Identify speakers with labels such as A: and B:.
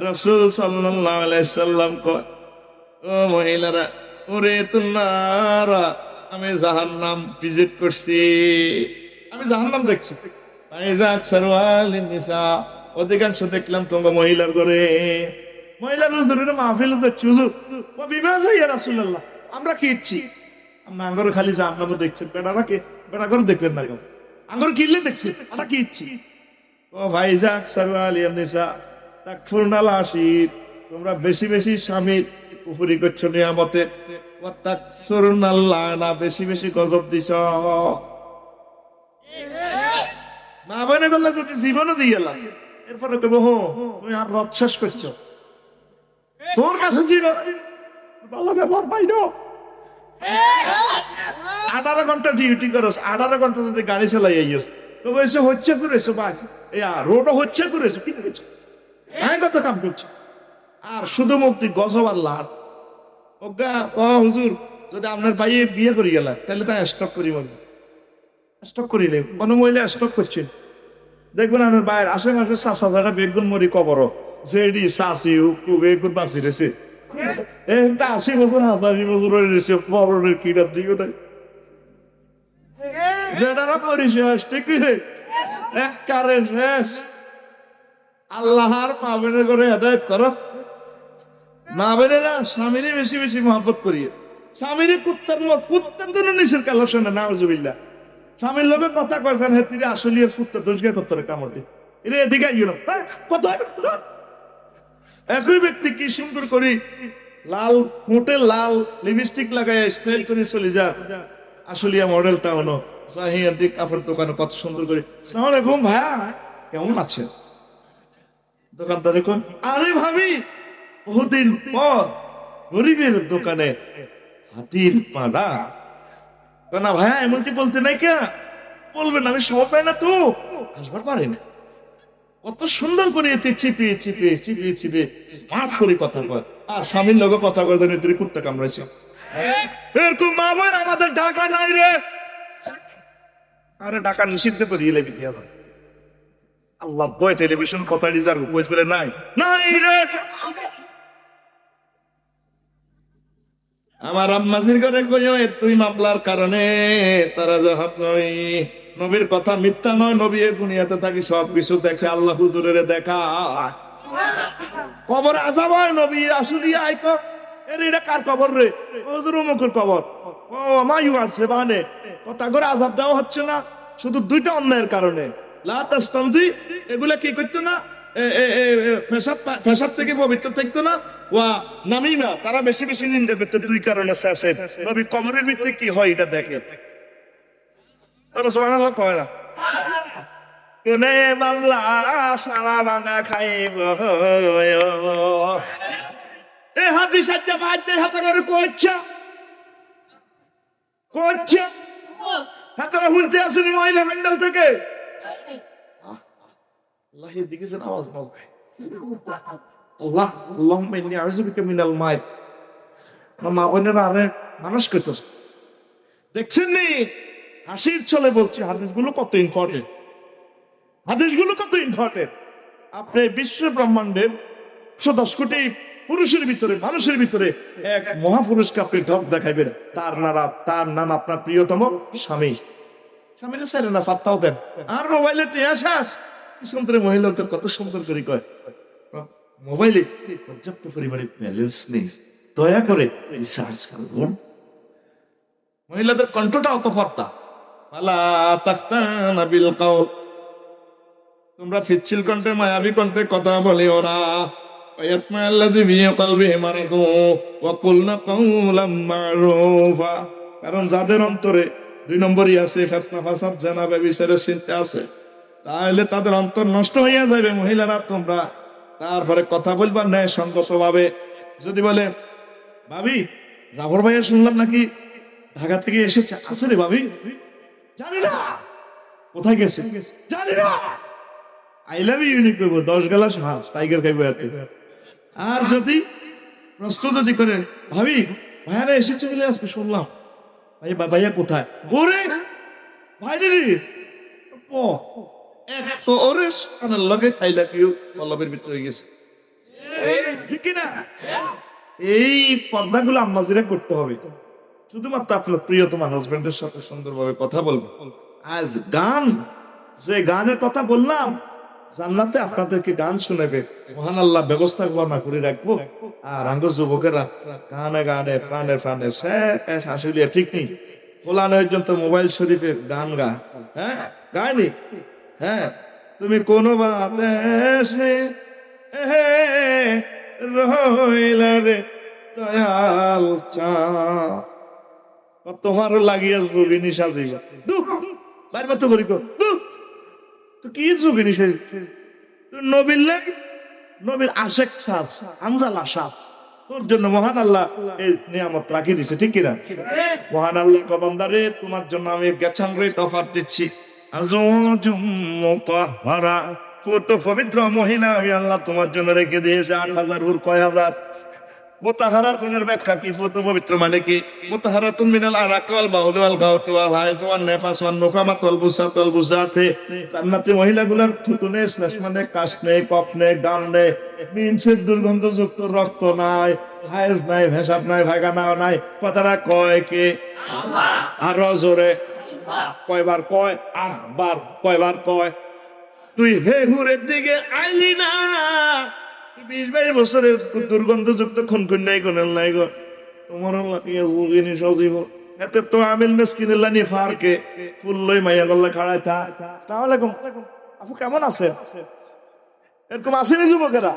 A: রাসূল সাল্লাল্লাহু আলাইহি সাল্লাম কয়, ও মহিলারা, ওরে তুনারা, আমি জাহান্নাম ভিজিট করছি, আমি জাহান্নাম দেখছি। অধিকাংশ দেখলাম তোমার মহিলার ঘরে, মহিলার হুজুরের মাহফিল দেখছি। হুজুর ও বিবাহ ইয়া রাসূলুল্লাহ, আমরা কি ইচ্ছি? আমরা আঙ্গরে খালি জাহান্নাম দেখছেন, বেড়ারা কে বেড়া করে দেখলেন না কেউ? আঙ্গর কিনলে দেখছি, আমরা কি ইচ্ছি? ও ভাইজা আকসারু আলিয়ান নিসা তাকফুরনাল আশির, তোমরা বেশি বেশি স্বামীর উপরি করছো নিয়ামতে, ওয়া তাকসুরনাল লানা, বেশি বেশি গজব দিছ। মা বোনে বললে যদি জীবনও দিয়ে এলাস, এরপরে কইব হো তুমি আর রব শেষ করছো, তোর কাছে জীবন ভালো ব্যবহার পাইনো। 18 ঘন্টা ডিউটি করস, 18 ঘন্টা যদি গাড়ি চালাই আইস, তো বলছে হচ্ছে করেছো বাস, রোডও হচ্ছে করেছো, কি করেছো? হ্যাঁ, কত কাম করছো, আর শুধু মুক্তি গজব আল্লাহ। ওগা ও হুজুর, যদি আপনার ভাইয়ে বিয়ে করে গেলা, তাহলে তা স্টক করি বলবো, স্টক করিলে কোনো মহিলা স্টক করছেন, দেখবেন আমার বাইরের আশেপাশে চাষা বেগুন মরি কবর যেডি চাষি বেগুন বাঁচি রেছে, একটা 80 বছর 85 বছর রয়েছে বরণের কিনার দিকে নাই, যেটারা পরিশেষ ঠিক এক কারে শেষ। আল্লাহর মা বোনের করে হেদায়েত করো। মা বোনেরা স্বামীরে বেশি বেশি মহব্বত করিয়ে, স্বামীরে কুত্তার মত, কুত্তার জন্য নিচের কালো শোনে না, নাউজুবিল্লাহ। স্বামীর লোকের কথা কয়েছেন হেতিরে আসলে কুত্তা দোষকে করতে কামড়ে এরে এদিকে আইল কত। একই ব্যক্তি কি সুন্দর করি লাল মোটে লাল লিপস্টিক লাগাই স্টাইল করে চলে যা, আসলিয়া মডেলটা হলো সাহিয়ার দিক কাপড় দোকানে কত সুন্দর করে, আসসালামু আলাইকুম ভাইয়া, কেমন আছেন? দোকানদারে কোন, আরে ভাবি বহুদিন পর গরিবের দোকানে হাতির পাড়া। না ভাইয়া এমন কি বলতে নাই কে, বলবেন আমি সময় পাই না তো, আসবার পারি না। কত সুন্দর করে এতে চিপিয়ে চিপিয়ে চিপিয়ে চিপিয়ে স্মার্ট করে কথা কয়, আর স্বামীর লগে কথা কয় দেন এতে কুত্তা কামড়াইছে। এরকম মা বোন আমাদের ঢাকা নাই রে, আরে ঢাকা নিষিদ্ধ করে এলে বিধিয়া যায়। আল্লাহ বয় টেলিভিশন কথা রিজার্ভ বই বলে নাই নাই রে। আমার আম্মাজির ঘরে কইও তুই মামলার কারণে তারা জবাব নয়, নবীর কথা মিথ্যা নয়, নবী এ দুনিয়াতে থাকি সব কিছু দেখে, আল্লাহ হুজুরের দেখা। কবর আযাব হয়, নবী আসলি আইক এর এটা কার কবর রে, হুজুর অমুকের কবর, ও মায়ু আছে মানে কথা করে আযাব দেওয়া হচ্ছে না, শুধু দুইটা অন্যায়ের কারণে। লা তাস্তানজি, এগুলা কি করতো না, পেশাব থেকে পবিত্র থাকতো না, ওয়া নামিমা, তারা বেশি বেশি নিন্দে করতো, দুই কারণে শেষে নবী কবরের ভিতরে কি হয় এটা দেখে। সুবহানাল্লাহ কয় না, কোনে মামলা সারা ভাঙা খাইব, এ হাদিস আচ্ছা বাজতে হাতে করে কইছা কইছা হাতারা শুনতে আসেনি মহিলা মেন্ডাল থেকে। আল্লাহ এদিকে যেন আওয়াজ না হয়, আল্লাহ আল্লাহুম্মা ইন্নী আউযু বিকা মিনাল মাইত। মা বোনেরা আরে মানুষ কইতেছে, দেখছেন নি হাসির চলে বলছি, হাদিসগুলো কত ইম্পর্টেন্ট, হাদিসগুলো কত ইম্পর্টেন্ট। আপনি বিশ্ব ব্রহ্মাণ্ডের 110 কোটি পুরুষের ভিতরে, মানুষের ভিতরে এক মহাপুরুষকে আপনি ঢক দেখাইবেন, তার নাম আপনার প্রিয়তম স্বামী। স্বামীরা ছেড়ে না, সাত্তাও দেন, আর মোবাইলে টিয়া শেষ। সুন্দর মহিলাকে কত সুন্দর করে কয়, মোবাইলে পর্যাপ্ত পরিমাণে ব্যালেন্স নেই, দয়া করে রিচার্জ করুন। মহিলাদের কণ্ঠটা অত ফর্তা, আলা তাখতানা বিল কাউল, তোমরা ফিচ্ছিল কণ্ঠে মায়াবী কণ্ঠে কথা বলিও না। ওয়ায়াতমা আল্লাযী ফি কলবিহি মারাদু ওয়া কুলনা কাওলাম মা'রুফা, কারণ যাদের অন্তরে 2 নম্বরই আছে, ফিতনা ফাসাদ জানা ব্যভিচারের চিন্তা আছে, তাহলে তাদের অন্তর নষ্ট হইয়া যাবে। মহিলারা তোমরা তারপরে কথা বলবা ন্যায় সঙ্গত ভাবে। যদি বলে ভাবি জাফর ভাইয়া শুনলাম নাকি ঢাকা থেকে এসেছে, আসলে ভাবি জানি না কোথায় গেছে, জানি না, আই লাভ ইউ ইউনিক করবো 10 গ্লাস হাঁস টাইগার খাইবো এতে। আর যদি প্রশ্ন যদি করে ভাবি ভাইয়ারা এসেছে বলে আজকে শুনলাম, ভাই ভাইয়া কোথায়, ওরে ভাই রে ও এক তো ওরে কানের লগে আই লাভ ইউ কলবের ভিতরে হয়ে গেছে। ঠিক কিনা? এই পর্দাগুলো আম্মাজিরা করতে হবে। শুধুমাত্র আপনার প্রিয়তমা হাজবেন্ডের সাথে সুন্দরভাবে কথা বলবেন। আজ গান, যে গানের কথা বললাম, জান্নাতে আপনাদেরকে গান শোনাবে, মহান আল্লাহ ব্যবস্থা না করে রাখবো। আর আঙ্গ যুবকেরা গানে গানে প্রাণে প্রাণে শেষ আসলে ঠিক নেই, বলানো পর্যন্ত মোবাইল শরীফের গান গা, হ্যাঁ গায়নি। হ্যাঁ, তুমি কোন বাতে রইলা রে দয়াল চা, তোমার লাগিয়া যোগিনী সাজিবা বাইর মতো করি তো কি যোগিনী সাজি, নবীর লাগে, নবীর আশেক সাজ আমজাল আশা, তোর জন্য মহান আল্লাহ এই নিয়ামত রাখি দিছে, ঠিক কিনা? মহান আল্লাহ কবান্দারে, তোমার জন্য আমি গেছান রেট অফার দিচ্ছি। কত পবিত্র মহিলা আমি আল্লাহ তোমার জন্য রেখে দিয়েছে 8,000 হুর কয় হাজার। মুতাহারা কোনের ব্যাখ্যা কি? কত পবিত্র মানে কি? মুতাহারা তুম মিনাল আরাকাল বাউল ওয়াল গাউত ওয়াল হাইজ ওয়ান নেফাস ওয়ান নুফামাত ওয়াল বুসাত ওয়াল বুসাতে। জান্নাতি মহিলাগুলোর থুতুনে শ্লেষ মানে কাশ নেই, কফ নেই, গান নেই, মিনসের দুর্গন্ধযুক্ত রক্ত নাই, হাইজ নাই, ভেসাব নাই, ভাগানাও নাই। কথাটা কয় কে? আল্লাহ। আরো জোরে কয়বার কয়? 8 বার। কয়বার কয়? তুই হে হুরের দিকে আইলি না, 20-22 বছরের দুর্গন্ধযুক্ত খুন নাই, কোনেল নাই গো, তোমার লাগিয়ে যোগিনী সজীব এতে তো আমিল মেসকিনের লানি ফারকে ফুল লই মাইয়া গল্লা খাড়ায় থা। আসসালামু আলাইকুম আপু, কেমন আছে? এরকম আসেনি যুবকেরা?